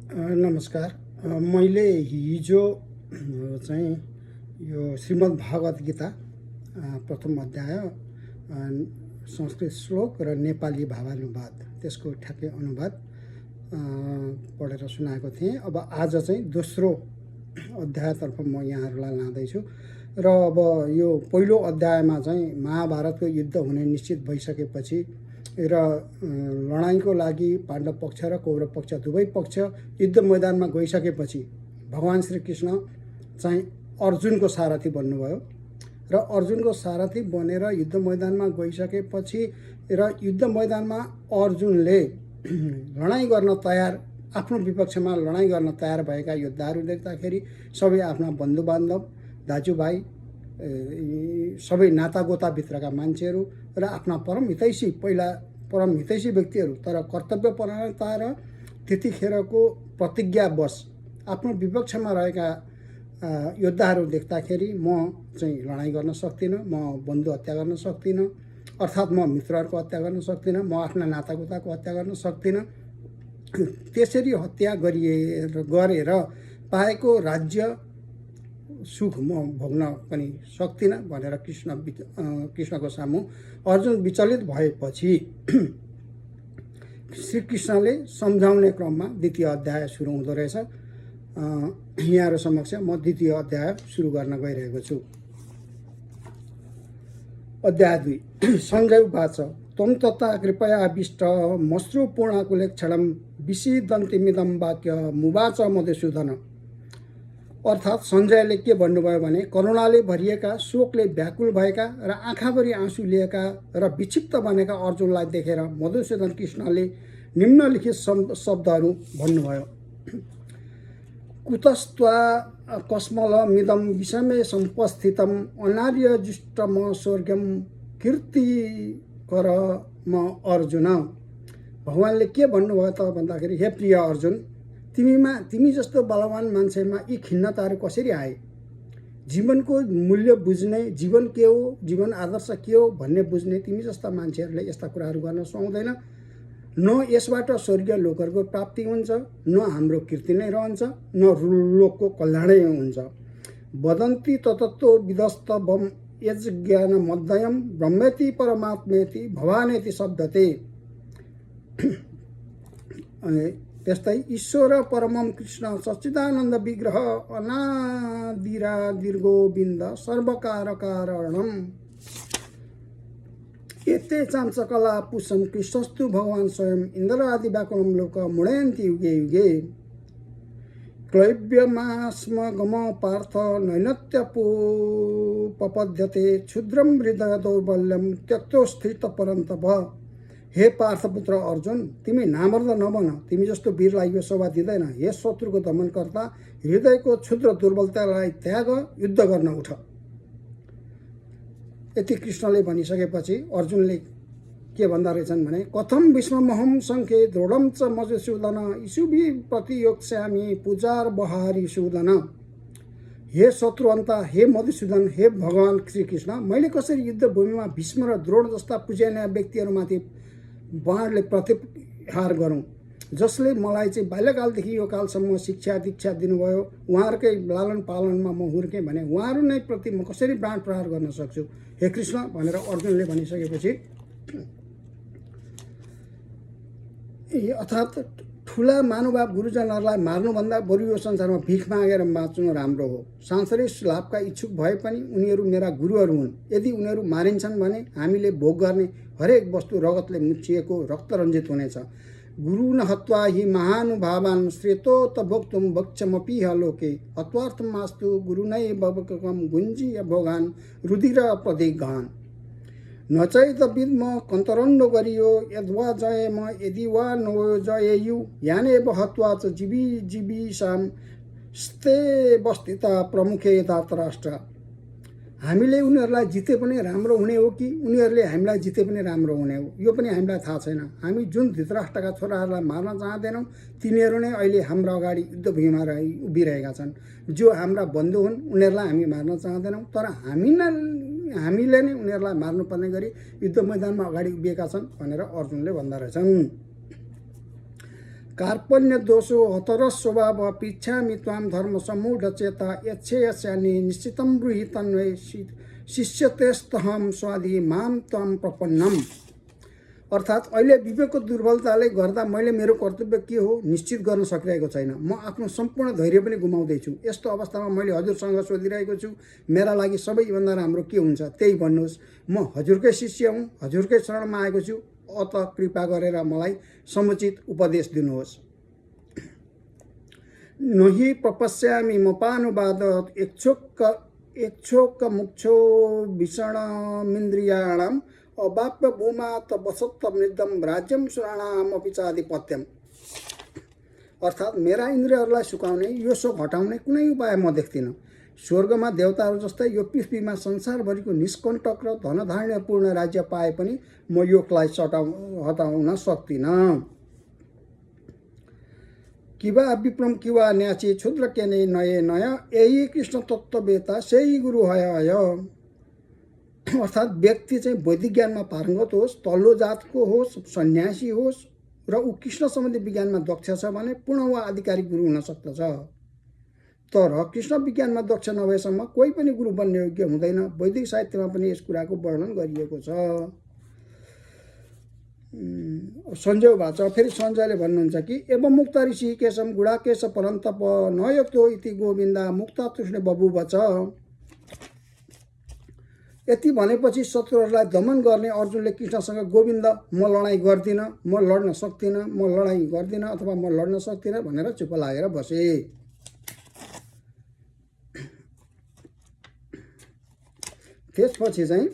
नमस्कार। मैले हिजो चाहिँ यो श्रीमद् भागवत गीता प्रथम अध्याय संस्कृत श्लोक र नेपाली भावानुवाद त्यसको ठ्याक्कै अनुवाद पढेर सुनाएको थिएँ। अब आज चाहिँ दोस्रो अध्यायतर्फ म यहाँहरूलाई लाँदैछु र अब यो पहिलो अध्यायमा चाहिँ महाभारतको युद्ध हुने निश्चित भइसकेपछि र लडाइँको लागि पाण्डव पक्ष र कौरव पक्ष दुवै पक्ष युद्ध मैदानमा गइसकेपछि भगवान श्रीकृष्ण चाहिँ अर्जुनको सारथी बन्नुभयो र अर्जुनको सारथी बनेर युद्ध मैदानमा गइसकेपछि र युद्ध मैदानमा अर्जुनले लडाइँ गर्न तयार आफ्नो विपक्षमा लडाइँ गर्न तयार भएका योद्धाहरू देख्दाखेरि सबै आफ्ना बन्धुबान्धव दाजुभाइ सबै नातागोताभित्रका मान्छेहरू र आफ्ना परम हितैषी व्यक्तिहरू तर कर्तव्यपरायणता र त्यतिखेरको प्रतिज्ञावश आफ्नो विपक्षमा रहेका योद्धाहरू देख्दाखेरि म चाहिँ लडाइँ गर्न सक्दिनँ, म बन्धु हत्या गर्न सक्दिनँ, अर्थात् म मित्रहरूको हत्या गर्न सक्दिनँ, म आफ्ना नातागोताको हत्या गर्न सक्दिनँ। त्यसरी हत्या गरेर पाएको राज्य सुख म भोग्न पनि सक्दिनँ भनेर कृष्णको सामु अर्जुन विचलित भएपछि श्रीकृष्णले सम्झाउने क्रममा द्वितीय अध्याय सुरु हुँदो रहेछ। यहाँहरू समक्ष म द्वितीय अध्याय सुरु गर्न गइरहेको छु। अध्याय 2। सञ्जय उवाच त्वं तथा कृपया आविष्ट मश्रुपूर्णाकुलेक्षणं विषीदन्तिमिदं वाक्य मुवाच मधुसूदन। अर्थात् सञ्जयले के भन्नुभयो भने करुणाले भरिएका शोकले व्याकुल भएका र आँखाभरि आँसु लिएका र विक्षिप्त बनेका अर्जुनलाई देखेर मधुसूदन कृष्णले निम्नलिखित शब्दहरू भन्नुभयो। कुतस्त्वा कस्मलमिदं विषमे सम्पस्थितम् अनार्यजुष्टम स्वर्गम कीर्तिकर म अर्जुन। भगवानले के भन्नुभयो त भन्दाखेरि हे प्रिय अर्जुन, तिमी जस्तो बलवान मान्छेमा यी खिन्नताहरू कसरी आए? जीवनको मूल्य बुझ्ने, जीवन के हो, जीवन आदर्श के हो भन्ने बुझ्ने तिमी जस्ता मान्छेहरूले यस्ता कुराहरू गर्न सुहाउँदैन। न यसबाट स्वर्गीय लोकहरूको प्राप्ति हुन्छ, न हाम्रो कीर्ति नै रहन्छ, न लोकको कल्याणै हुन्छ। वदन्ति ततत्त्व विदस्तवम यज्ञान मध्ययम ब्रह्मेति परमात्मेति भवानेति शब्दते। त्यस्तै ईश्वर परमं कृष्ण सच्चिदानन्द विग्रह अनादिरादिर्गोविन्द सर्वकारकारणम् एते चांचकला पुषं कृष्णस्तु भगवान स्वयं इन्द्रादि व्याकुलं लोक मुणयन्ति युगे युगे। क्लैब्यमास्म गम पार्थ नैनत्यपपद्यते क्षुद्रं हृदय दौर्बल्यं त्यक्तोस्थित परन्तप। हे पार्थपुत्र अर्जुन, तिमी नामर्द नबन, तिमी जस्तो वीरलाई यो शोभा दिँदैन। हे शत्रुको दमनकर्ता, हृदयको क्षुद्र दुर्बलतालाई त्याग, युद्ध गर्न उठ। यति कृष्णले भनिसकेपछि अर्जुनले के भन्दा रहेछन् भने कथम विस्ममहं सङ्ख्ये दृढं च मधुसूदन इषुभि प्रतियोक्ष्यामि पूजार बहारी सूदन। हे शत्रुअन्त, हे मधुसूदन, हे भगवान श्रीकृष्ण, मैले कसरी युद्धभूमिमा भीष्म र द्रोण जस्ता पूजनीय व्यक्तिहरूमाथि बाणले प्रतिहार गरौँ, जसले मलाई चाहिँ बाल्यकालदेखि यो कालसम्म शिक्षा दीक्षा दिनुभयो। उहाँहरूकै लालन पालनमा म हुर्केँ भने उहाँहरू नै प्रति म कसरी बाण प्रहार गर्न सक्छु हे कृष्ण भनेर अर्जुनले भनिसकेपछि अर्थात् ठुला महानुभाव गुरुजनहरूलाई मार्नुभन्दा बरु यो संसारमा भिख मागेर बाँच्नु राम्रो हो। सांसारिक लाभका इच्छुक भए पनि उनीहरू मेरा गुरुहरू हुन्। यदि उनीहरू मारिन्छन् भने हामीले भोग गर्ने हरेक वस्तु रगतले मुछिएको रक्तरञ्जित हुनेछ। गुरु न हत्वा हि महानुभावान् श्रेतो त भोक्तुं भक्षमपि लोके हत्वार्थमास्तु गुरु नै बवककं गुञ्जीय भोगान् रुधिर प्रदिग्धान्। न चैत विद्म कन्तरण्डो गरियो यद्वा जयम यदि वा नो जयेयु यानेव हत्वा च जीविषां स्ते बस्तिता प्रमुखे धृतराष्ट्र। हामीले उनीहरूलाई जिते पनि राम्रो हुने हो कि उनीहरूले हामीलाई जिते पनि राम्रो हुने हो, यो पनि हामीलाई थाहा छैन। हामी जुन धृतराष्ट्रका छोराहरूलाई मार्न चाहँदैनौँ तिनीहरू नै अहिले हाम्रो अगाडि युद्धभूमिमा उभिरहेका छन्। जो हाम्रा बन्धु हुन् उनीहरूलाई हामी मार्न चाहँदैनौँ, तर हामीले नै उनीहरूलाई मार्नुपर्ने गरी युद्ध मैदानमा अगाडि उभिएका छन् भनेर अर्जुनले भन्दा रहेछन्। कार्पण्य दोषो हतरस स्वभाव पृच्छामि त्वां धर्म सम्मूढ चेता यच्छेयस्यानि निश्चितं ब्रूहि तन्वै शिष्यतेस्तहं स्वाधि माम त्वां प्रपन्नम। अर्थात् अहिले विवेकको दुर्बलताले गर्दा मैले मेरो कर्तव्य के हो निश्चित गर्न सकिरहेको छैन। म आफ्नो सम्पूर्ण धैर्य पनि गुमाउँदैछु। यस्तो अवस्थामा मैले हजुरसँग सोधिरहेको छु, मेरा लागि सबैभन्दा राम्रो के हुन्छ त्यही भन्नुहोस्। म हजुरकै शिष्य हुँ, हजुरकै शरणमा आएको छु, अत कृपा गरेर मलाई समुचित उपदेश दिनुहोस्। नहि प्रपश्यामि मपानुवाद एक्छोक मुक्षो भीषणमिन्द्रियाणाम अवाप्य भूमात् वसत्तमृद्धम राज्यम सुराणाम अपि चाधिपत्यम। अर्थात् मेरा इन्द्रियहरूलाई सुकाउने यो शोक हटाउने कुनै उपाय म देख्दिनँ। स्वर्गमा देवताहरू जस्तै यो पृथ्वीमा संसारभरिको निष्कण्टक र धनधान्यपूर्ण राज्य पाए पनि म योगलाई हटाउन सक्दिनँ। किवा विप्रम किवा न्याची क्षुद्र केने नये नय यही कृष्ण तत्त्ववेता सही गुरु हय। अर्थात् व्यक्ति चाहिँ वैदिक ज्ञानमा पारङ्गत होस्, तल्लो जातको होस्, सन्यासी होस् र ऊ कृष्ण सम्बन्धी विज्ञानमा दक्ष छ भने पूर्ण वा आधिकारिक गुरु हुन सक्दछ। तर कृष्ण विज्ञानमा दक्ष नभएसम्म कोही पनि गुरु बन्ने योग्य हुँदैन। वैदिक साहित्यमा पनि यस कुराको वर्णन गरिएको छ। सञ्जय वाच, फेरि सञ्जयले भन्नुहुन्छ कि एवं मुक्त ऋषि केशम गुडाकेश परन्तप नयोक्तो इति गोविन्दा मुक्त तृष्णे बबुवच। यति भनेपछि शत्रुहरूलाई दमन गर्ने अर्जुनले कृष्णसँग गोविन्द म लडाइँ गर्दिनँ, म लड्न सक्दिनँ, म लडाइँ गर्दिनँ अथवा म लड्न सक्दिनँ भनेर चुप लागेर बसे। त्यसपछि चाहिँ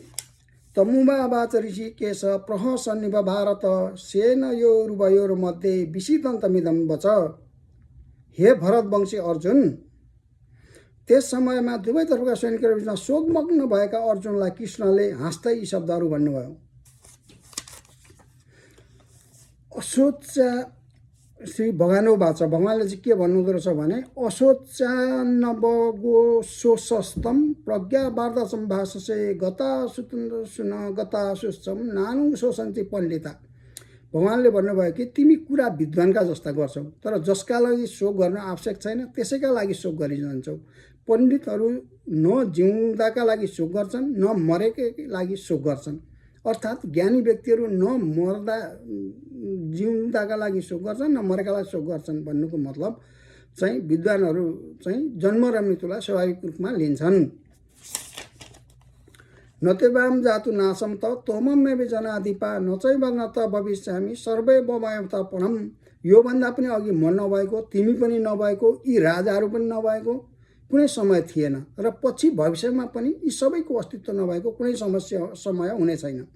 तमुवाच ऋषिकेश प्रहसन्निव भारत सेनयोरुभयोर्मध्ये विषिदन्तमिदं वच। हे भरतवंशी अर्जुन, त्यस समयमा दुवैतर्फका सैनिकहरू बिचमा शोकमग्न भएका अर्जुनलाई कृष्णले हाँस्दै यी शब्दहरू भन्नुभयो। अशोच्या श्री भगवानोवाच, भगवानले चाहिँ के भन्नुहुँदो रहेछ भने अशोच्यान्नवगोशोषस्तम प्रज्ञावार्ध सम्भाषसे गतासुन गतासुश्चम नानु शोषन्ति पण्डिता। भगवानले भन्नुभयो कि तिमी कुरा विद्वानका जस्ता गर्छौ, तर जसका लागि शोक गर्न आवश्यक छैन त्यसैका लागि शोक गरिरहन्छौ। पण्डितहरू न जिउँदाका लागि शोक गर्छन् न मरेकै लागि शोक गर्छन्। अर्थात् ज्ञानी व्यक्तिहरू न मर्दा जिउँदाका लागि शोक गर्छन् न मरेका लागि शोक गर्छन् भन्नुको मतलब चाहिँ विद्वानहरू चाहिँ जन्म र मृत्युलाई स्वाभाविक रूपमा लिन्छन्। नतेवाम जातु नासम त तोममेव जनाधिपा नचैव न त भविष्यामि सर्वै भवयतपणम। योभन्दा पनि अघि म नभएको, तिमी पनि नभएको, यी राजाहरू पनि नभएको कुनै समय थिएन र पछि भविष्यमा पनि यी सबैको अस्तित्व नभएको कुनै समय हुने छैन।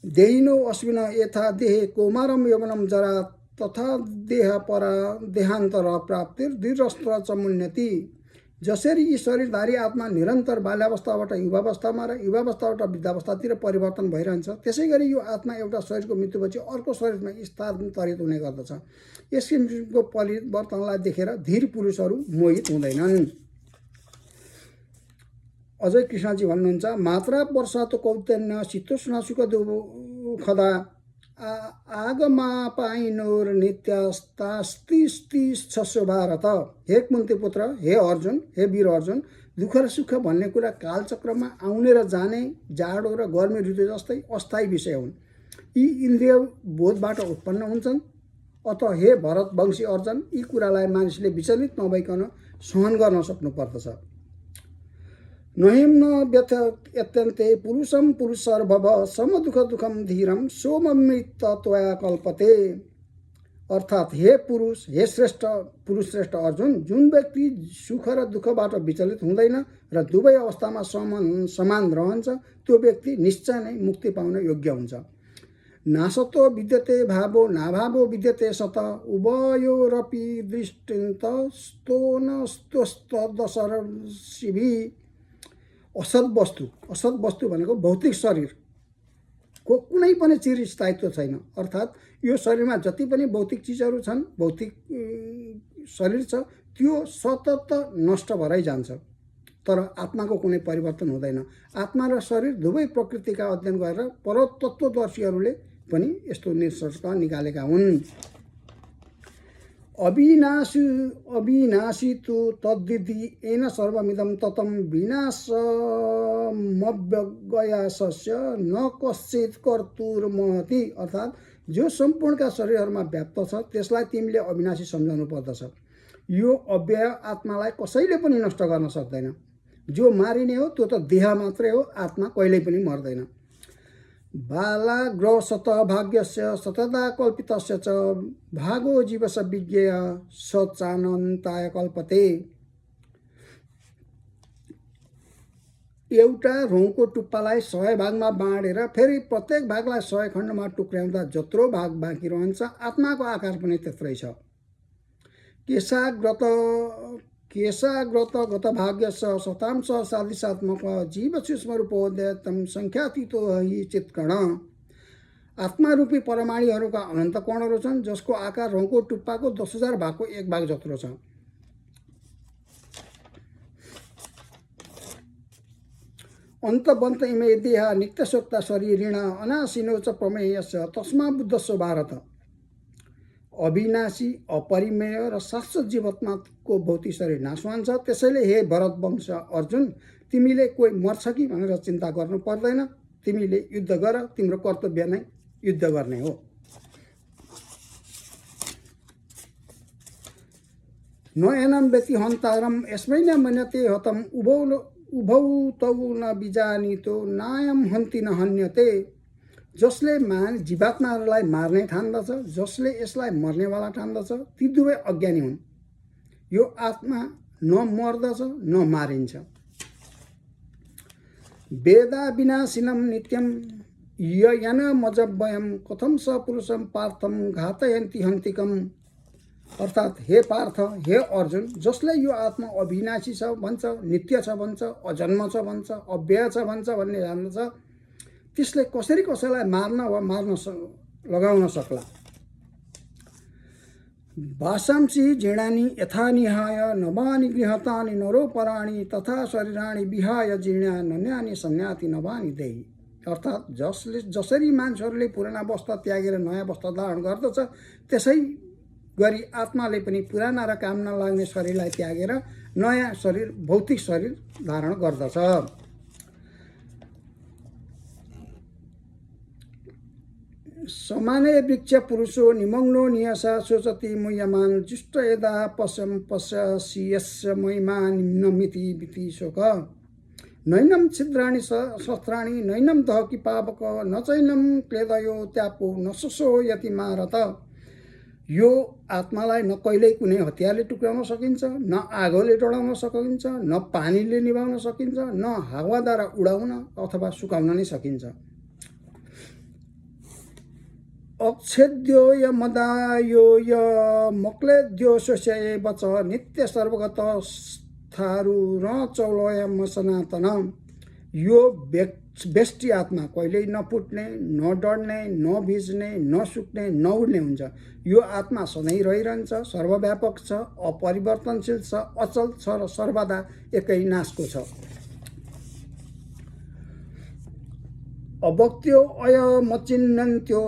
देहिनो अश्विन यथा देहे कौमारम यवनम जरा तथा देह परा देहान्तर प्राप्तिर दृढस्त्र चमुन्यति। जसरी यी शरीरधारी आत्मा निरन्तर बाल्यावस्थाबाट युवावस्थामा र युवावस्थाबाट वृद्धावस्थातिर परिवर्तन भइरहन्छ, त्यसै गरी यो आत्मा एउटा शरीरको मृत्युपछि अर्को शरीरमा स्थानान्तरित हुने गर्दछ। यस किसिमको परिवर्तनलाई देखेर धीर पुरुषहरू मोहित हुँदैनन्। अझै कृष्णजी भन्नुहुन्छ मात्रा वर्षात कौतन्य शीतोष्ण सुख दुःखदा आगमा पाइनोर नित्यस्तास्तिस्तिस्छ भारत। हे कुन्ती पुत्र, हे अर्जुन, हे वीर अर्जुन, दुःख र सुख भन्ने कुरा कालचक्रमा आउने र जाने जाडो र गर्मी ऋतु जस्तै अस्थायी विषय हुन्। यी इन्द्रिय बोधबाट उत्पन्न हुन्छन्। अत हे भरतवंशी अर्जुन, यी कुरालाई मानिसले विचलित नभइकन सहन गर्न सक्नुपर्दछ। नहिम्न व्यथ यत्यन्ते पुरुषम पुरुषर्भव समदुःख दुःखम धीरम सोममृत त्वया कल्पते। अर्थात् हे पुरुष, हे पुरुष श्रेष्ठ अर्जुन, जुन व्यक्ति सुख र दुःखबाट विचलित हुँदैन र दुवै अवस्थामा समान रहन्छ त्यो व्यक्ति निश्चय नै मुक्ति पाउन योग्य हुन्छ। नासतो विद्यते भावो नाभावो विद्यते सत उभयोरपि दृष्टिन्तस्तोनस्तदसर्षिभि। असत वस्तु भनेको भौतिक शरीरको कुनै पनि चिज स्थायित्व छैन। अर्थात् यो शरीरमा जति पनि भौतिक चिजहरू छन्, भौतिक शरीर छ, त्यो सतत नष्ट भएरै जान्छ। तर आत्माको कुनै परिवर्तन हुँदैन। आत्मा र शरीर दुवै प्रकृतिका अध्ययन गरेर परतत्त्वदर्शीहरूले पनि यस्तो निष्कर्ष निकालेका हुन्। अविनाशी तु तद्विधि येन सर्वमिदं ततं विनाशमव्यगयासस्य न कश्चित् कर्तुर्महति। अर्थात् जो सम्पूर्णका शरीरहरूमा व्याप्त छ त्यसलाई तिमीले अविनाशी सम्झाउनु पर्दछ। यो अव्यय आत्मालाई कसैले पनि नष्ट गर्न सक्दैन। जो मारिने हो त्यो त देह मात्रै हो, आत्मा कहिल्यै पनि मर्दैन। बालाग्रसत भाग्यस्य सतता कल्पितस्य च भागो जीवस विज्ञेय सचानन्ताय कल्पते। एउटा रौँको टुप्पालाई 100 भागमा बाँडेर फेरि प्रत्येक भागलाई 100 खण्डमा टुक्र्याउँदा जत्रो भाग बाँकी रहन्छ, आत्माको आकार पनि त्यत्रै छ। केशाग्रत भाग्यस्य शतांश सादृशात्मक जीव सूक्ष्म रूपोदयतम संख्यातीतो हि चित्कण। आत्मारूपी परमाणुहरूका अनन्त कणहरू छन् जसको आकार रौँको टुप्पाको 10,000 भागको 1 भाग जत्रो छ। अन्तबन्त इमे देहा नित्यशोक्ता शरीरिण अनाशिनो च प्रमेयस्य तस्मा बुद्धस्व भारत। अविनाशी अपरिमेय र शाश्वत जीवात्माको भौतिक शरीर नाशवान छ। त्यसैले हे भरत वंश अर्जुन, तिमीले कोही मर्छ कि भनेर चिन्ता गर्नु पर्दैन। तिमीले युद्ध गर, तिम्रो कर्तव्य नै युद्ध गर्ने हो। न एनं व्यति हन्तारम यसमै न मन्यते हतम उभौ तौ न बिजानितो नायम हन्ति न हन्यते। जसले जीवात्माहरूलाई मार्ने ठान्दछ, जसले यसलाई मर्नेवाला ठान्दछ, ती दुवै अज्ञानी हुन्। यो आत्मा न मर्दछ न मारिन्छ। वेदा विनाशिनम नित्यम यन मजव्यम कथम स पुरुषम पार्थम घातयन्ति हन्तिकम। अर्थात् हे पार्थ, हे अर्जुन, जसले यो आत्मा अविनाशी छ भन्छ, नित्य छ भन्छ, अजन्म छ भन्छ, अव्यय छ भन्छ भन्ने जान्दछ, त्यसले कसरी कसैलाई मार्न वा मार्न लगाउन सक्ला। वासांसि जीर्णानि यथा निहाय नवानि गृहतानि नरोपराणि तथा शरीराणि विहाय जीर्णा नन्यानि संयाति नवानि देहि। अर्थात् जसरी मान्छेहरूले पुराना वस्त्र त्यागेर नयाँ वस्त्र धारण गर्दछ, त्यसै गरी आत्माले पनि पुराना र काम नलाग्ने शरीरलाई त्यागेर नयाँ शरीर, भौतिक शरीर धारण गर्दछ। समाने वृक्ष पुरुषो निमग्नो नियसा सोचति मुह्यमान जुष्ट यदा पश्यसि यस्य महिमा निम्नमिति विति शोक। नैनं छिद्राणि शस्त्राणि नैनं दहकी पावक न चैनं क्लेदयो त्यापो न शोषो यति मारत। यो आत्मालाई न कहिल्यै कुनै हतियारले टुक्राउन सकिन्छ, न आगोले डढाउन सकिन्छ, न पानीले निभाउन सकिन्छ, न हावाद्वारा उडाउन अथवा सुकाउन नै सकिन्छ। अक्षेद्यो यमदायो यमक्लेद्यो शोष्येव च नित्य सर्वगत स्थारु न चौलयम सनातन। यो व्यष्टि आत्मा कहिल्यै नफुट्ने, न डढ्ने, न भिज्ने, न सुक्ने, न उड्ने हुन्छ। यो आत्मा सधैँ रहिरहन्छ, सर्वव्यापक छ, अपरिवर्तनशील छ, अचल छ र सर्वदा एकै नाशको छ। अभक्त्यो अयमचिन्न्यो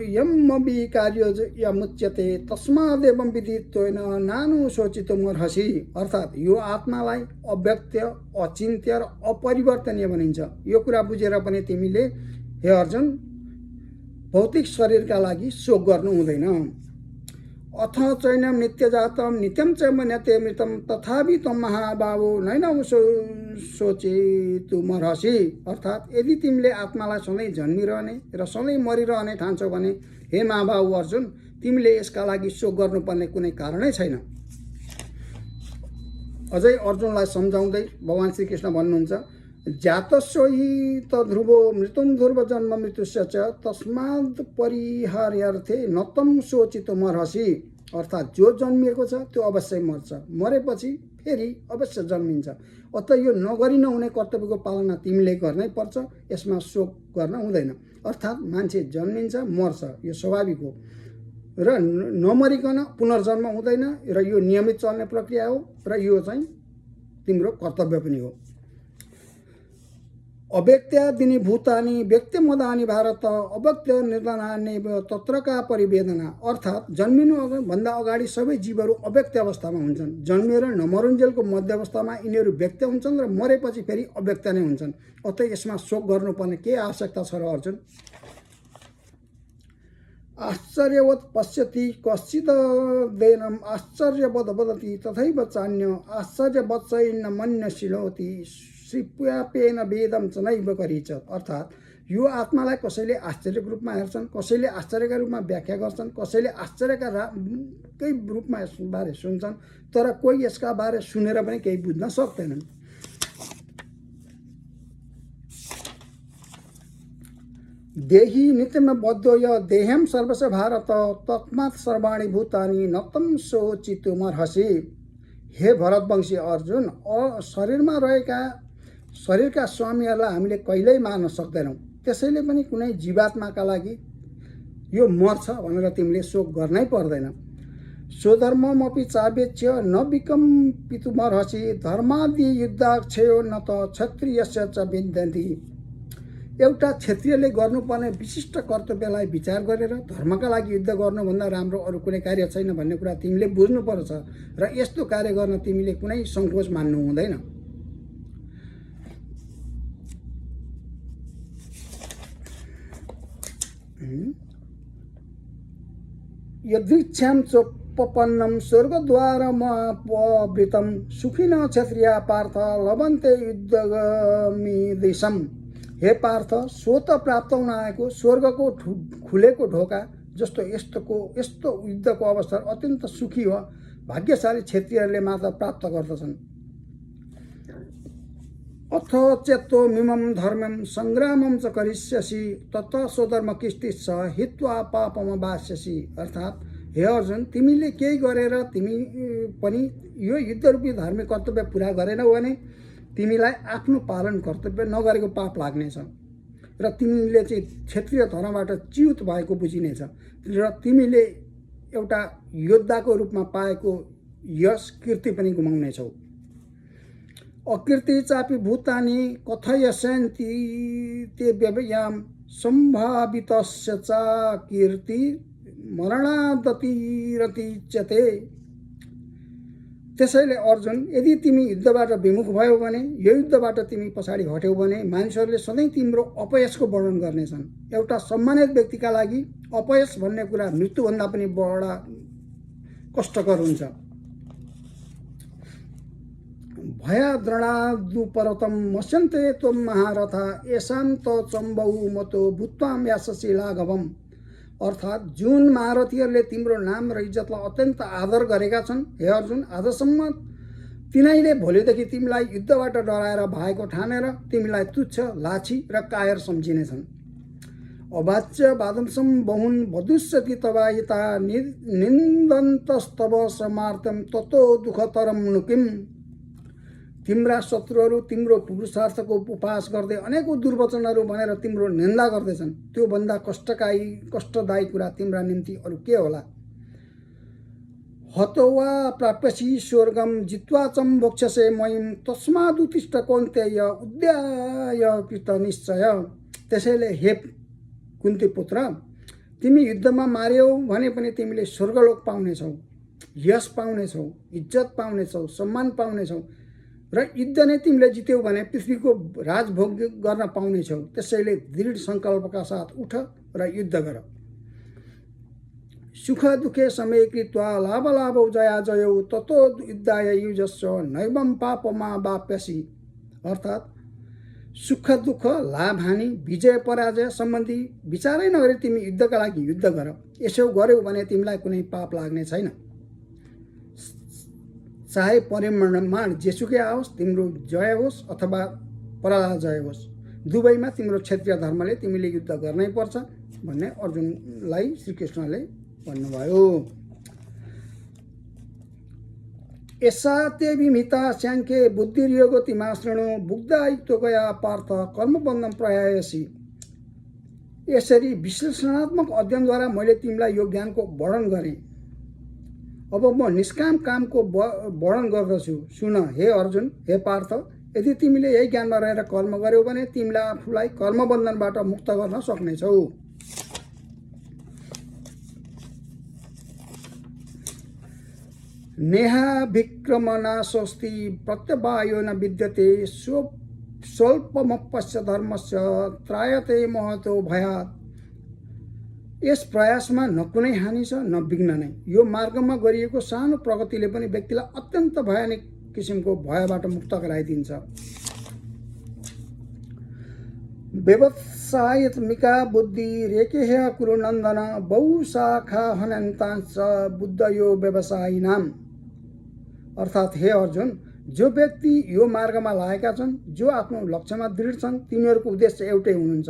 यमविकार्यो यमुच्यते तस्मादेवं विदित्वेन नानुशोचितुमर्हसि। अर्थात् यो आत्मालाई अव्यक्त, अचिन्त्य र अपरिवर्तनीय भनिन्छ। यो कुरा बुझेर पनि तिमीले हे अर्जुन भौतिक शरीरका लागि शोक गर्नु हुँदैन। अथ चैनम नित्यजातम नित्यम च मन्यते मृतम तथापि तम महाबाहो नैनौ शोचितुमर्हसि। अर्थात् यदि तिमीले आत्मालाई सधैँ जन्मिरहने र सधैँ मरिरहने ठान्छौ भने हे महाबाहु अर्जुन, तिमीले यसका लागि शोक गर्नुपर्ने कुनै कारणै छैन। अझै अर्जुनलाई सम्झाउँदै भगवान श्रीकृष्ण भन्नुहुन्छ, जातस्व हि तध्रुवो मृत्युम ध्रुव जन्म मृत्युस्य च तस्मात् परिहार्यार्थे नतम शोचितुमर्हसि। अर्थात् जो जन्मिएको छ त्यो अवश्य मर्छ, मरेपछि फेरि अवश्य जन्मिन्छ। अत यो नगरी नहुने कर्तव्यको पालना तिमीले गर्नै पर्छ, यसमा शोक गर्न हुँदैन। अर्थात् मान्छे जन्मिन्छ मर्छ, यो स्वाभाविक हो र नमरिकन पुनर्जन्म हुँदैन र यो नियमित चल्ने प्रक्रिया हो र यो चाहिँ तिम्रो कर्तव्य पनि हो। अव्यक्त्यादीनि भूतानि व्यक्त्यमदानि भारत अव्यक्त निर्धनानि तत्रका परिवेदना। अर्थात् जन्मिनु भन्दा अगाडि सबै जीवहरू अव्यक्त अवस्थामा हुन्छन्। जन्मिएर नमरुन्जेलको मध्य अवस्थामा यिनीहरू व्यक्त हुन्छन् र मरेपछि फेरि अव्यक्त नै हुन्छन्। अत यसमा शोक गर्नुपर्ने के आवश्यकता छ र अर्जुन? आश्चर्यवत् पश्यति कश्चिदेनम् आश्चर्यवद् वदति तथैव चान्य आश्चर्यवत् चैन्न मन्य शिलोति श्रीप्यापेन वेदम च नैव करिच। अर्थात् यो आत्मालाई कसैले आश्चर्यको रूपमा हेर्छन्, कसैले आश्चर्यका रूपमा व्याख्या गर्छन्, कसैले आश्चर्यका रूपमा बारे सुन्छन्, तर कोही यसका बारे सुनेर पनि केही बुझ्न सक्दैनन्। देही नित्यम बद्धो य देहम सर्वस्य भारत तस्मात् सर्वाणि भूतानि नतम शोचितुमर्हसि। हे भरतवंशी अर्जुन, शरीरमा रहेका शरीरका स्वामीहरूलाई हामीले कहिल्यै मार्न सक्दैनौँ। त्यसैले पनि कुनै जीवात्माका लागि यो मर्छ भनेर तिमीले शोक गर्नै पर्दैन। स्वधर्ममपि चावेच्य न विकम्पितुमर्हसि धर्मादि युद्धाक्षयो न त क्षत्रियस्य च विद्यन्ति। एउटा क्षत्रियले गर्नुपर्ने विशिष्ट कर्तव्यलाई विचार गरेर धर्मका लागि युद्ध गर्नुभन्दा राम्रो अरू कुनै कार्य छैन भन्ने कुरा तिमीले बुझ्नुपर्छ र यस्तो कार्य गर्न तिमीले कुनै सङ्कोच मान्नु हुँदैन। यदृच्छां चोपपन्नं स्वर्गद्वारमावृतं सुखिनः क्षत्रिया पार्थ लभन्ते युद्धमिदृशम्। हे पार्थ, स्वत प्राप्त हुन आएको स्वर्गको खुलेको ढोका जस्तो यस्तो युद्धको अवसर अत्यन्त सुखी हो। भाग्यशाली क्षत्रियहरूले मात्र प्राप्त गर्दछन्। अथ चेत्तो मिमं धर्मं सङ्ग्रामं च करिष्यसि तत स्वधर्म किस्तिश्च हित्वा पापमवास्यसि। अर्थात् हे अर्जुन, तिमीले केही गरेर तिमी पनि यो युद्धरूपी धार्मिक कर्तव्य पुरा गरेनौ भने तिमीलाई आफ्नो पालन कर्तव्य नगरेको पाप लाग्नेछ र तिमीले चाहिँ क्षेत्रीय धर्मबाट च्युत भएको बुझिनेछ र तिमीले एउटा योद्धाको रूपमा पाएको यश कीर्ति पनि गुमाउनेछौ। अकीर्ति चापि भूतानि कथयस्यन्ति ते व्यवयाम सम्भावितस्य च कीर्ति मरणादतिरतिच्यते। त्यसैले अर्जुन, यदि तिमी युद्धबाट विमुख भयौ भने, यो युद्धबाट तिमी पछाडि हट्यौ भने मानिसहरूले सधैँ तिम्रो अपयशको वर्णन गर्नेछन्। एउटा सम्मानित व्यक्तिका लागि अपयश भन्ने कुरा मृत्युभन्दा पनि बडा कष्टकर हुन्छ। भयाद्रणादुपरतं मस्यन्ते त्वं महारथा येषां त चम्बौ मतो भूत्वां यास्यसि लाघवम्। अर्थात् जुन महारथीहरूले तिम्रो नाम र इज्जतलाई अत्यन्त आदर गरेका छन्, हे अर्जुन, आजसम्म तिनीहरूले भोलिदेखि तिमीलाई युद्धबाट डराएर भएको ठानेर तिमीलाई तुच्छ, लाछी र कायर सम्झिनेछन्। अवाच्य वादंसं बहुन् वदुष्यति तवाहिता निन्दन्तस्तव समार्थं ततो दुःखतरं नु किम्। तिम्रा शत्रुहरू तिम्रो पुरुषार्थको उपहास गर्दै अनेकौं दुर्वचनहरू भनेर तिम्रो निन्दा गर्दैछन्। त्यो भन्दा कष्टदायी कुरा तिम्रा निम्ति अरू के होला। हतो वा प्राप्यसि स्वर्गम जित्वा च मोक्षसे मयिं तस्मादुत्तिष्ठ कौन्तेय उद्याय कृतनिश्चय। त्यसैले हे कुन्ती पुत्र, तिमी युद्धमा मार्यौ भने पनि तिमीले स्वर्गलोक पाउनेछौ, यश पाउनेछौ, इज्जत पाउनेछौ, सम्मान पाउनेछौ र युद्ध नै तिमीले जित्यौ भने पृथ्वीको राजभोग गर्न पाउनेछौ। त्यसैले दृढ सङ्कल्पका साथ उठ र युद्ध गर। सुख दुखे समय कृत्वा लाभ लाभौ जया जयौ ततो युद्धाय युजस्व नैवं पापमा वाप्यसि। अर्थात् सुख दुःख लाभ हानि विजय पराजय सम्बन्धी विचारै नगरी तिमी युद्धका लागि युद्ध गर। यसो गर्यौ भने तिमीलाई कुनै पाप लाग्ने छैन। चाहे परिमाण जेसुकै आओस्, तिम्रो जय होस् अथवा पराजय होस्, दुवैमा तिम्रो क्षत्रिय धर्मले तिमीले युद्ध गर्नै पर्छ भन्ने अर्जुनलाई श्रीकृष्णले भन्नुभयो। यसा ते विमिता स्याङ्खे बुद्धिर्योगतिमा शृणु बुद्धायुक्तो गया पार्थ कर्मबन्धन प्रयायसी। यसरी विश्लेषणात्मक अध्ययनद्वारा मैले तिमीलाई यो ज्ञानको वर्णन गरेँ। अब म निष्काम कामको वर्णन गर्दछु, सुन हे अर्जुन, हे पार्थ। यदि तिमीले यही ज्ञानमा रहेर कर्म गर्यौ भने तिमीलाई आफूलाई कर्मबन्धनबाट मुक्त गर्न सक्नेछौ। नेहा विक्रमना स्वस्ति प्रत्यवायो न विद्यते स्वल्पमप्यस्य धर्मस्य त्रायते महतो भयात्। यस प्रयासमा न कुनै हानि छ न विघ्न नै। यो मार्गमा गरिएको सानो प्रगतिले पनि व्यक्तिलाई अत्यन्त भयानक किसिमको भयबाट मुक्त गराइदिन्छ। व्यवसायत्मिका बुद्धि रेकेह कुरु नन्दन बहुशाखा हनन्तांश बुद्धयो व्यवसायिनाम। अर्थात् हे अर्जुन, जो व्यक्ति यो मार्गमा लागेका छन्, जो आफ्नो लक्ष्यमा दृढ छन्, तिनीहरूको उद्देश्य एउटै हुनुहुन्छ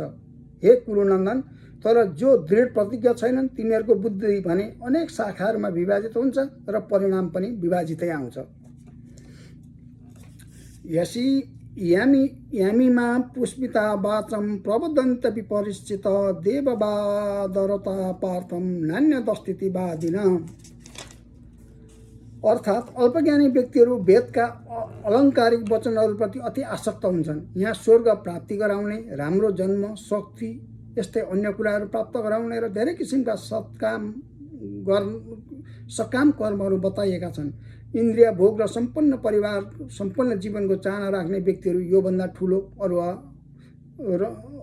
हे कुरुनन्दन। तर जो दृढ प्रतिज्ञा छैनन् तिनीहरूको बुद्धि भने अनेक शाखाहरूमा विभाजित हुन्छ र परिणाम पनि विभाजितै आउँछ। यसी यामीमा पुष्पिता वाचम प्रबोधन्त विपरिश्चित देववादरता पार्थम नान्यदस्तितिवादिन। अर्थात् अल्पज्ञानी व्यक्तिहरू वेदका अलङ्कारिक वचनहरूप्रति अति आसक्त हुन्छन्। यहाँ स्वर्ग प्राप्ति गराउने, राम्रो जन्म, शक्ति, यस्तै अन्य कुराहरू प्राप्त गराउने र धेरै किसिमका सकाम कर्महरू बताइएका छन्। इन्द्रिय भोग र सम्पन्न जीवनको चाहना राख्ने व्यक्तिहरू योभन्दा ठुलो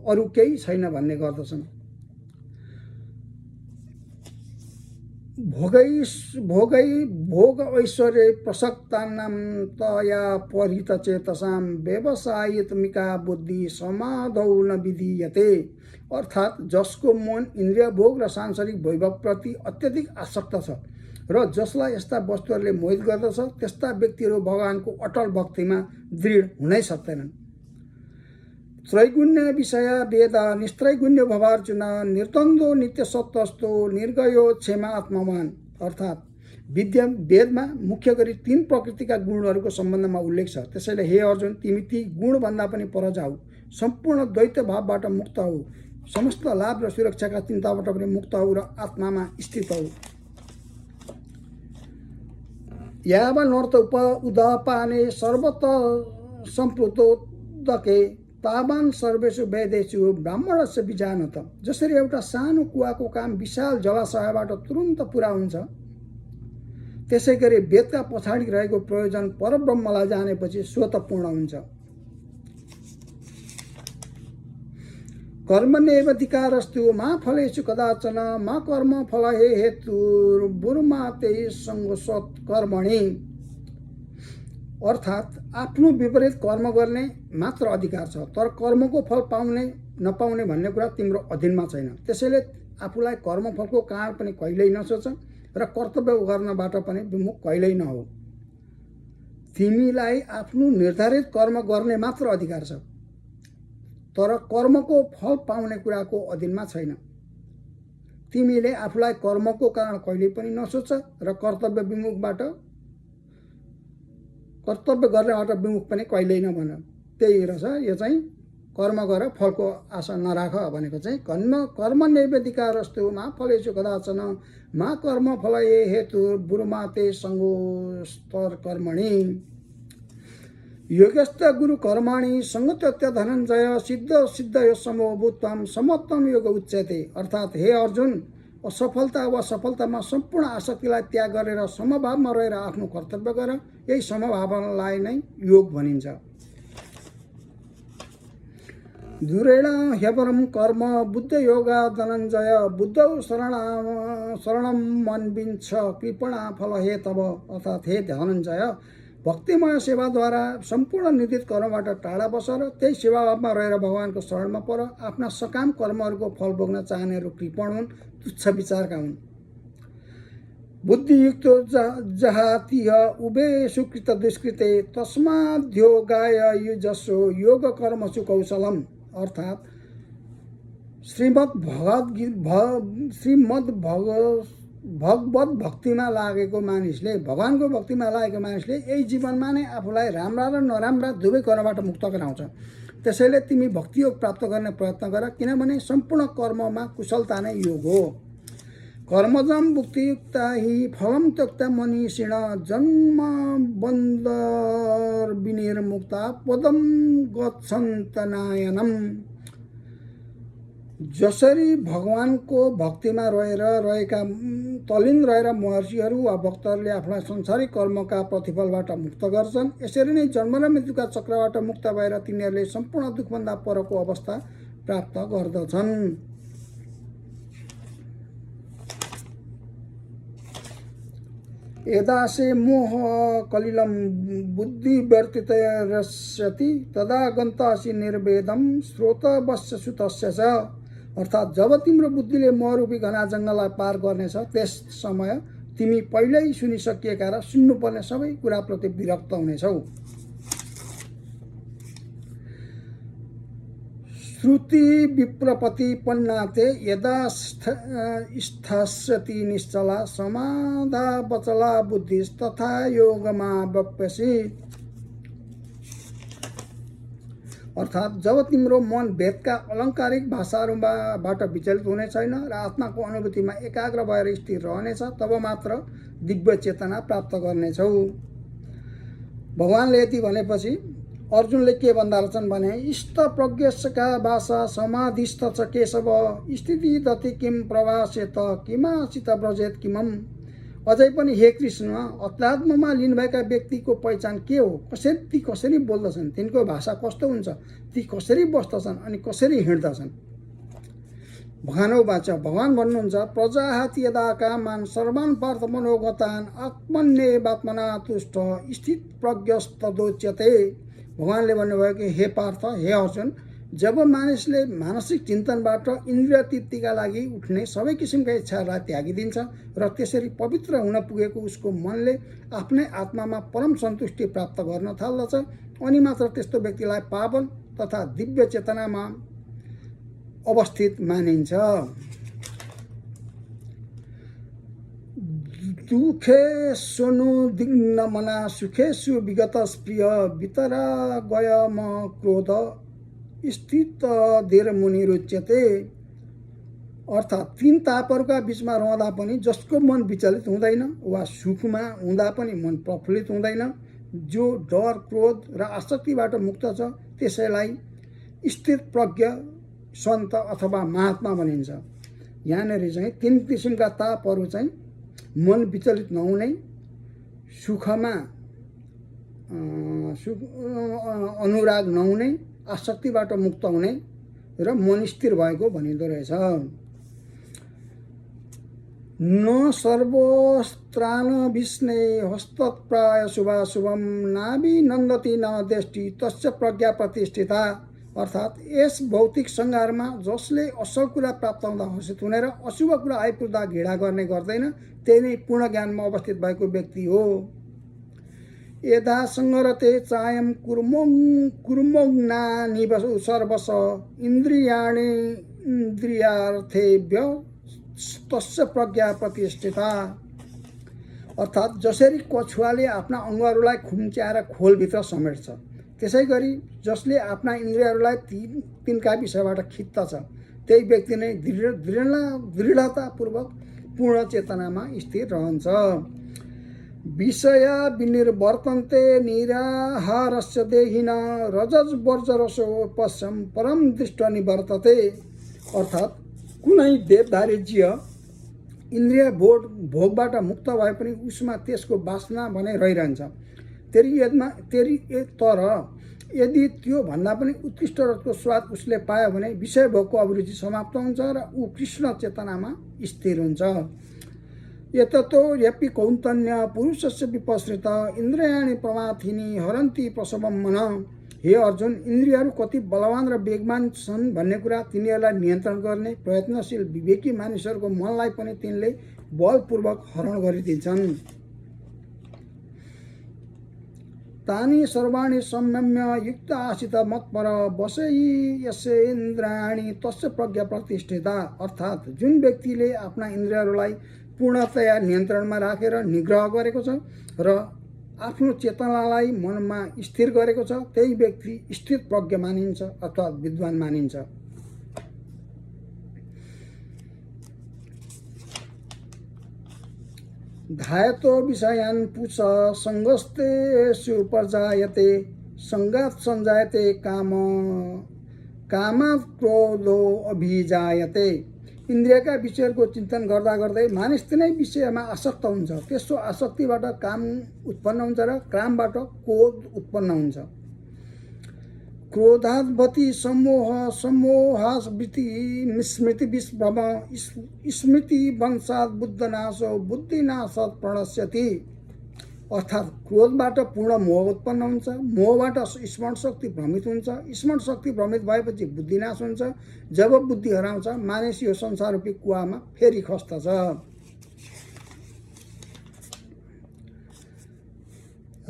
अरू केही छैन भन्ने गर्दछन्। भोग ऐश्वर्य प्रसक्तानां तया परितचेतसां व्यवसायित्मिका बुद्धि समाधौ न विधीयते। अर्थात् जसको मन इन्द्रिय भोग र सांसारिक वैभवप्रति अत्यधिक आसक्त छ र जसलाई यस्ता वस्तुहरूले मोहित गर्दछ, त्यस्ता व्यक्तिहरू भगवानको अटल भक्तिमा दृढ हुनै सक्दैनन्। त्रैगुण्य विषय वेद निस्त्रैगुण्य भवार्जुन निर्द्वन्द्वो नित्य सत्तस्तो निर्गयो क्षमा आत्मवान। अर्थात् वेदमा मुख्य गरी 3 प्रकृतिका गुणहरूको सम्बन्धमा उल्लेख छ। त्यसैले हे अर्जुन, तिमी ती गुणभन्दा पनि पर जाऊ, सम्पूर्ण द्वैत भावबाट मुक्त हौ, समस्त लाभ र सुरक्षाका चिन्ताबाट पनि मुक्त हौ र आत्मामा स्थित हौ। यावनर्थ उदापाने सर्वत सम्प्लुतोदके तावान सर्वेषु वेदेषु ब्राह्मणस्य विजानत। जसरी एउटा सानो कुवाको काम विशाल जलाशयबाट तुरुन्त पुरा हुन्छ, त्यसै गरी वेदका पछाडि रहेको प्रयोजन परब्रह्मलाई जानेपछि स्वत पूर्ण हुन्छ। कर्मण्येवाधिकारस्तु मा फलेषु कदाचन मा कर्म फल हेतुर्बुर्माते सङ्गोषत् कर्मणि। अर्थात् आफ्नो विपरीत कर्म गर्ने मात्र अधिकार छ, तर कर्मको फल पाउने नपाउने भन्ने कुरा तिम्रो अधीनमा छैन। त्यसैले आफूलाई कर्मफलको कारण पनि कहिल्यै नसोच र कर्तव्य गर्नबाट पनि विमुख कहिल्यै नहो। तिमीलाई आफ्नो निर्धारित कर्म गर्ने मात्र अधिकार छ, तर कर्मको फल पाउने कुराको अधीनमा छैन। तिमीले आफूलाई कर्मको कारण कहिल्यै पनि नसोच र कर्तव्य गर्नेबाट विमुख पनि कहिल्यै नभन। त्यही रहेछ यो चाहिँ कर्म गर फलको आशा नराख भनेको चाहिँ कर्मण्येवाधिकारस्तु मा फलेषु कदाचन मा कर्म फल हेतुर्बुर्माते सङ्गोऽस्तर कर्मणि। योगस्थ गुरु कर्माणि संगत्य धनञ्जय सिद्ध सिद्धयो समो भूत्वं समत्वं योग उच्यते। अर्थात् हे अर्जुन, असफलता वा सफलतामा सम्पूर्ण आसक्तिलाई त्याग गरेर समभावमा रहेर आफ्नो कर्तव्य गर। यही समभावनालाई नै योग भनिन्छ। दूरेण ह्यपरं कर्म बुद्ध योगा धनञ्जय बुद्धौ शरणं मन्विन्छ कृपणा फल हे तब। अर्थात् हे धनञ्जय, भक्तिमय सेवाद्वारा सम्पूर्ण निर्दित कर्मबाट टाढा बस र त्यही सेवाभावमा रहेर भगवानको शरणमा पर। आफ्ना सकाम कर्महरूको फल भोग्न चाहनेहरू कृपण हुन्, तुच्छ विचारका हुन्। बुद्धियुक्तो जहातिह उभे सुकृत दुष्कृते तस्माद्योगाय युजस्व योग कर्मसु कौशलम। अर्थात् भगवत भक्तिमा लागेको मानिसले, भगवानको भक्तिमा लागेको मानिसले यही जीवनमा नै आफूलाई राम्रा र नराम्रा दुवै कर्मबाट मुक्त गराउँछ। त्यसैले तिमी भक्तियोग प्राप्त गर्ने प्रयत्न गर, किनभने सम्पूर्ण कर्ममा कुशलता नै योग हो। कर्मजं भुक्तियुक्ता हि फलं त्यक्ता मनीषिण जन्म बन्धर विनिर्मुक्ता पदम गच्छन्तनायनम। जसरी भगवानको भक्तिमा रहेका तल्लीन रहेर महर्षिहरू वा भक्तहरूले आफूलाई संसारिक कर्मका प्रतिफलबाट मुक्त गर्छन्, यसरी नै जन्म र मृत्युका चक्रबाट मुक्त भएर तिनीहरूले सम्पूर्ण दुःखभन्दा परको अवस्था प्राप्त गर्दछन्। यदासे मोह कलिलं बुद्धि वर्तितरस्यति तदा गन्तासि निर्वेदम श्रोतवस्य सुतस्य च। अर्थात् जब तिम्रो बुद्धिले मोहरूपी घना जङ्गललाई पार गर्नेछ त्यस समय तिमी पहिल्यै सुनिसकिएका र सुन्नुपर्ने सबै कुराप्रति विरक्त हुनेछौ। श्रुति विप्रपति पन्नाते यदा स्थास्यति निश्चला समाधा बचला बुद्धिस्तथा योगमा बप्यसि। अर्थात् जब तिम्रो मन भेदका अलङ्कारिक भाषाहरूबाट विचलित हुने छैन र आत्माको अनुभूतिमा एकाग्र भएर स्थिर रहनेछ तब मात्र दिव्य चेतना प्राप्त गर्नेछौ। भगवानले यति भनेपछि अर्जुनले के भन्दा रहेछन् भने इष्ट प्रज्ञस्का भाषा समाधिस्थ च केशव स्थिति दति किम प्रवासेत किमासित व्रजेत किमम। अझै पनि हे कृष्ण, अध्यात्ममा लिनु भएका व्यक्तिको पहिचान के हो? ती कसरी बोल्दछन्, तिनको भाषा कस्तो हुन्छ, ती कसरी बस्दछन् अनि कसरी हिँड्दछन्? भगवान भन्नुहुन्छ प्रजाहात यदा कामान सर्वान् पार्थ मनोगतान् आत्मन्येवात्मना तुष्ट स्थित प्रज्ञस्तदोच्यते। भगवानले भन्नुभयो कि हे पार्थ, हे अर्जुन, जब मानिसले मानसिक चिन्तनबाट इन्द्रिय तृप्तिका लागि उठ्ने सबै किसिमका इच्छाहरूलाई त्यागिदिन्छ र त्यसरी पवित्र हुन पुगेको उसको मनले आफ्नै आत्मामा परम सन्तुष्टि प्राप्त गर्न थाल्दछ अनि मात्र त्यस्तो व्यक्तिलाई पावन तथा दिव्य चेतनामा अवस्थित मानिन्छ। दुःखेष्वनुद्विग्न मना सुखेषु विगत स्प्रिय वितरागयम क्रोध स्थित धीर मुनि रुच्यते। अर्थात् तीन तापहरूका बीचमा रहँदा पनि जसको मन विचलित हुँदैन वा सुखमा हुँदा पनि मन प्रफुल्लित हुँदैन, जो डर क्रोध र आसक्तिबाट मुक्त छ त्यसैलाई स्थित प्रज्ञ सन्त अथवा महात्मा भनिन्छ। यहाँनिर चाहिँ तीन किसिमका तापहरू चाहिँ मन विचलित नहुने, सुखमा अनुराग नहुने, आसक्तिबाट मुक्त हुने र मन स्थिर भएको भनिँदो रहेछ। न सर्वस्त्राण विष्णे हस्तप्राय शुभाशुभम नाभिनन्दति न देष्टि तस्य प्रज्ञा प्रतिष्ठिता। अर्थात् यस भौतिक संसारमा जसले असल कुरा प्राप्त हुँदा हर्षित हुने र अशुभ कुरा आइपुग्दा घृणा गर्ने गर्दैन, त्यही नै पूर्ण ज्ञानमा अवस्थित भएको व्यक्ति हो। यदा संगरते चायम कुर्मोग्नानि सर्वश इन्द्रियाणि इन्द्रियार्थेभ्य तस्य प्रज्ञा प्रतिष्ठिता। अर्थात् जसरी कछुवाले आफ्ना अङ्गहरूलाई खुम्च्याएर खोलभित्र समेट्छ, त्यसै गरी जसले आफ्ना इन्द्रियहरूलाई तिनका विषयबाट खिच्दछ त्यही व्यक्ति नै दृढतापूर्वक पूर्ण चेतनामा स्थिर रहन्छ। विषया विनिर्वर्तन्ते निराहारस्य देहिन रजज वर्जरसो पश्यम परम दृष्ट निवर्तते। अर्थात् कुनै देवधारी जीव इन्द्रिय भोगबाट मुक्त भए पनि उसमा त्यसको वासना भने रहिरहन्छ। तर यदि त्यो भन्दा पनि उत्कृष्ट रसको स्वाद उसले पायो भने विषय भोगको अभिरुचि समाप्त हुन्छ र ऊ कृष्ण चेतनामा स्थिर हुन्छ। यततो यपि कौन्तन्य पुरुषस्य विपश्रित इन्द्रियाणि प्रमाथिनी हरन्ति प्रसवम मन। हे अर्जुन, इन्द्रियहरू कति बलवान र वेगवान छन् भन्ने कुरा तिनीहरूलाई नियन्त्रण गर्ने प्रयत्नशील विवेकी मानिसहरूको मनलाई पनि तिनले बलपूर्वक हरण गरिदिन्छन्। तानि सर्वाणि संयम्य युक्त आसित मत्पर बसै यस्येन्द्रियाणि तस्य प्रज्ञा प्रतिष्ठिता। अर्थात् जुन व्यक्तिले आफ्ना इन्द्रियहरूलाई पूर्णतया नियन्त्रणमा राखेर निग्रह गरेको छ र आफ्नो चेतनालाई मनमा स्थिर गरेको छ त्यही व्यक्ति स्थित प्रज्ञ मानिन्छ अथवा विद्वान मानिन्छ। धायतो विषयान् पुष सङ्गस्तेषु प्रजायते सङ्गात् सञ्जायते कामात् क्रोधो अभिजायते। इन्द्रियका विषयहरूको चिन्तन गर्दा गर्दै मानिस तिनै विषयमा आसक्त हुन्छ। त्यसो आसक्तिबाट काम उत्पन्न हुन्छ र कामबाट क्रोध उत्पन्न हुन्छ। क्रोधाद्भवति सम्मोह सम्मोहाद्भवति स्मृति विस्भ्रम स्मृति वंशात् बुद्धनाशो बुद्धिनाशात् प्रणश्यति। अर्थात् क्रोधबाट पूर्ण मोह उत्पन्न हुन्छ, मोहबाट स्मरण शक्ति भ्रमित हुन्छ, स्मरण शक्ति भ्रमित भएपछि बुद्धिनाश हुन्छ। जब बुद्धि हराउँछ मानिस यो संसार रूपी कुवामा फेरि खस्दछ।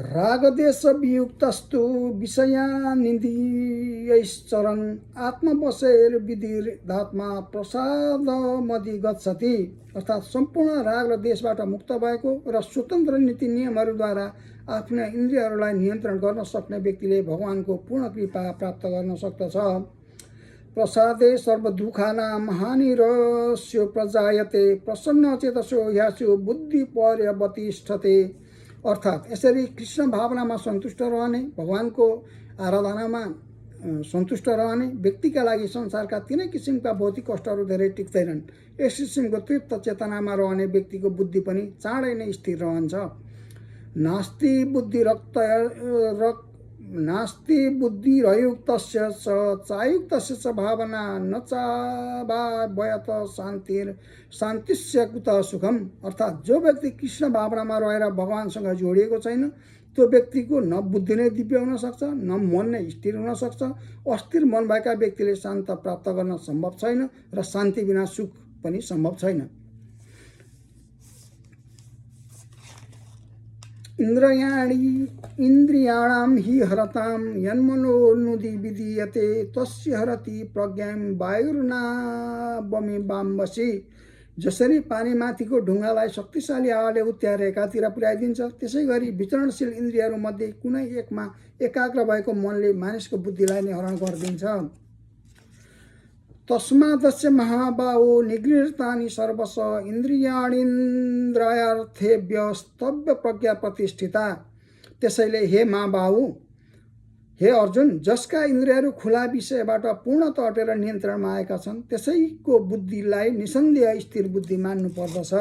रागदेश वियुक्तस्तु विषयानिन्द्रियैश्चरन् आत्मवशैर्विधिर्धात्मा प्रसादमधि गच्छति। अर्थात् सम्पूर्ण राग र देशबाट मुक्त भएको र स्वतन्त्र नीति नियमहरूद्वारा आफ्ना इन्द्रियहरूलाई नियन्त्रण गर्न सक्ने व्यक्तिले भगवानको पूर्ण कृपा प्राप्त गर्न सक्दछ। प्रसादे सर्वदुःखानां हानिरस्यो प्रजायते प्रसन्न चेतसो ह्यास्यो बुद्धि पर्यवतिष्ठते। अर्थात् यसरी कृष्ण भावनामा सन्तुष्ट रहने, भगवानको आराधनामा सन्तुष्ट रहने व्यक्तिका लागि संसारका तिनै किसिमका भौतिक कष्टहरू धेरै टिक्दैनन्। यस किसिमको तृप्त चेतनामा रहने व्यक्तिको बुद्धि पनि चाँडै नै स्थिर रहन्छ। नास्ति बुद्धिरयुक्तस्य च चायुक्तस्य च भावना न चाभावयत शान्तिस्य कुतः सुखम। अर्थात् जो व्यक्ति कृष्ण भावनामा रहेर भगवानसँग जोडिएको छैन त्यो व्यक्तिको न बुद्धि नै दिव्य हुन सक्छ, न मन नै स्थिर हुन सक्छ। अस्थिर मन भएका व्यक्तिले शान्त प्राप्त गर्न सम्भव छैन र शान्ति बिना सुख पनि सम्भव छैन। इन्द्रियाणां हि हरतां यन्मनोनुदि विधीयते तस्य हरति प्रज्ञां वायुर्नावमिवाम्बसि। जसरी पानीमाथिको ढुङ्गालाई शक्तिशाली हावाले उत्याएर एकातिर पुर्याइदिन्छ त्यसै गरी विचरणशील इन्द्रियहरूमध्ये कुनै एकमा एकाग्र भएको मनले मानिसको बुद्धिलाई नै हरण गरिदिन्छ। तस्मादस्य महाबाहो निगृहीतानि सर्वश इन्द्रियाणीन्द्रियार्थेभ्यस्तव्य प्रज्ञा प्रतिष्ठिता। त्यसैले हे महाबाहु, हे अर्जुन, जसका इन्द्रियहरू खुला विषयबाट पूर्णत हटेर नियन्त्रणमा आएका छन् त्यसैको बुद्धिलाई निसन्देह स्थिर बुद्धि मान्नु पर्दछ।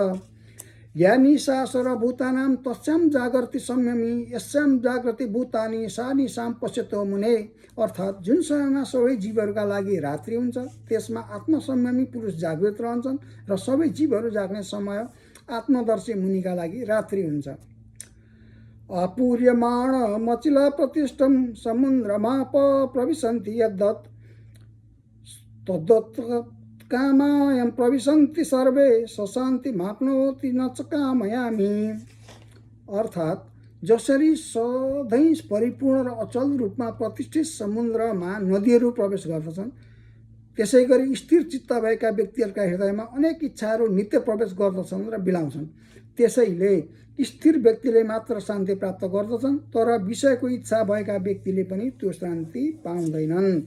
या निशा सर्वभूतानां तस्यां जागर्ति संयमी यस्यां जागृति भूतानि सा निशां पश्यतो मुने। अर्थात् जुन समयमा सबै जीवहरूका लागि रात्रि हुन्छ त्यसमा आत्मसंयमी पुरुष जागृत रहन्छन् र सबै जीवहरू जाग्ने समय आत्मदर्शी मुनिका लागि रात्रि हुन्छ। अपूर्यमाण मचिला प्रतिष्ठम समुद्रमाप प्रविशन्ति यद्दत् तद्दत् कामायं प्रविशन्ति सर्वे सशान्ति माप्नोति न च कामयामि। अर्थात् जसरी सधैँ परिपूर्ण र अचल रूपमा प्रतिष्ठित समुद्रमा नदीहरू प्रवेश गर्दछन् त्यसै गरी स्थिर चित्त भएका व्यक्तिहरूका हृदयमा अनेक इच्छाहरू नित्य प्रवेश गर्दछन् र बिलाउँछन्। त्यसैले स्थिर व्यक्तिले मात्र शान्ति प्राप्त गर्दछन् तर विषयको इच्छा भएका व्यक्तिले पनि त्यो शान्ति पाउँदैनन्।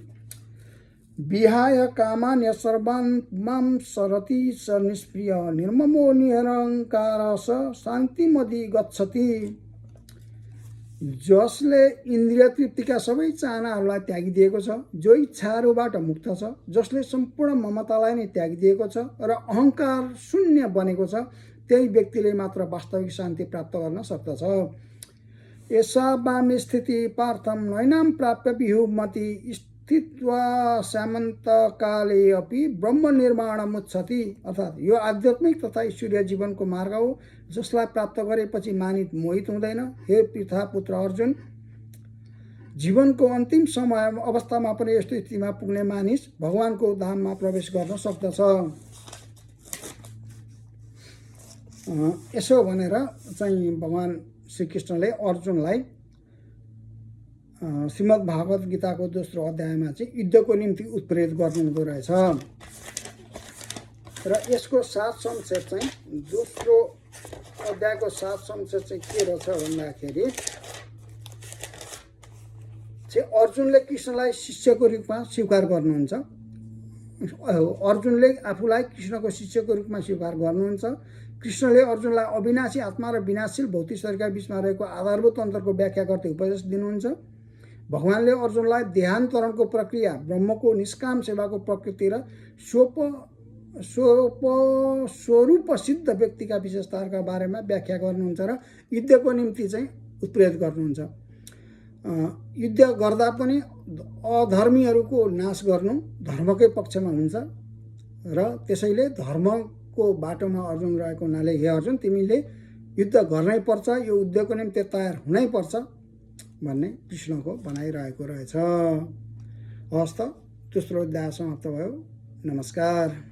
विहाय कामान्य सर्वान् मां सरति स निष्प्रिय निर्ममो निरहङ्कार स शान्तिमधि गच्छति। जसले इन्द्रिय तृप्तिका सबै चाहनाहरूलाई त्यागिदिएको छ, जो इच्छाहरूबाट मुक्त छ, जसले सम्पूर्ण ममतालाई नै त्यागिदिएको छ र अहङ्कार शून्य बनेको छ त्यही व्यक्तिले मात्र वास्तविक शान्ति प्राप्त गर्न सक्दछ। एषा वामी स्थिति पार्थम नैनां प्राप्य विहुमति स्थित्वा सामन्तकाले अपि ब्रह्म निर्माणमुच्छति। अर्थात् यो आध्यात्मिक तथा ईश्वरीय जीवनको मार्ग हो जसलाई प्राप्त गरेपछि मानिस मोहित हुँदैन। हे पृथा पुत्र अर्जुन, जीवनको अन्तिम समय अवस्थामा पनि यस्तो स्थितिमा पुग्ने मानिस भगवानको धाममा प्रवेश गर्न सक्दछ। यसो भनेर चाहिँ भगवान श्रीकृष्णले अर्जुनलाई श्रीमद् भागवत गीताको दोस्रो अध्यायमा चाहिँ युद्धको निम्ति उत्प्रेरित गर्नुहुँदो रहेछ। र यसको सात संक्षेप चाहिँ दोस्रो अध्यायको सात संक्षेप चाहिँ के रहेछ भन्दाखेरि चाहिँ अर्जुनले कृष्णलाई शिष्यको रूपमा स्वीकार गर्नुहुन्छ अर्जुनले आफूलाई कृष्णको शिष्यको रूपमा स्वीकार गर्नुहुन्छ। कृष्णले अर्जुनलाई अविनाशी आत्मा र विनाशशील भौतिक शरीरका बिचमा रहेको आधारभूत अन्तरको व्याख्या गर्दै उपदेश दिनुहुन्छ। भगवानले अर्जुनलाई देहान्तरणको प्रक्रिया, ब्रह्मको निष्काम सेवाको प्रकृति र स्वरूप सिद्ध व्यक्तिका विशेषताहरूका बारेमा व्याख्या गर्नुहुन्छ र युद्धको निम्ति चाहिँ उत्प्रेरित गर्नुहुन्छ। युद्ध गर्दा पनि अधर्मीहरूको नाश गर्नु धर्मकै पक्षमा हुन्छ र त्यसैले धर्मको बाटोमा अर्जुन रहेको हुनाले हे अर्जुन तिमीले युद्ध गर्नै पर्छ, यो युद्धको निम्ति तयार हुनै पर्छ भन्ने कृष्णको भनाइरहेको रहेछ। हवस् त, तेस्रो अध्याय समाप्त भयो। नमस्कार।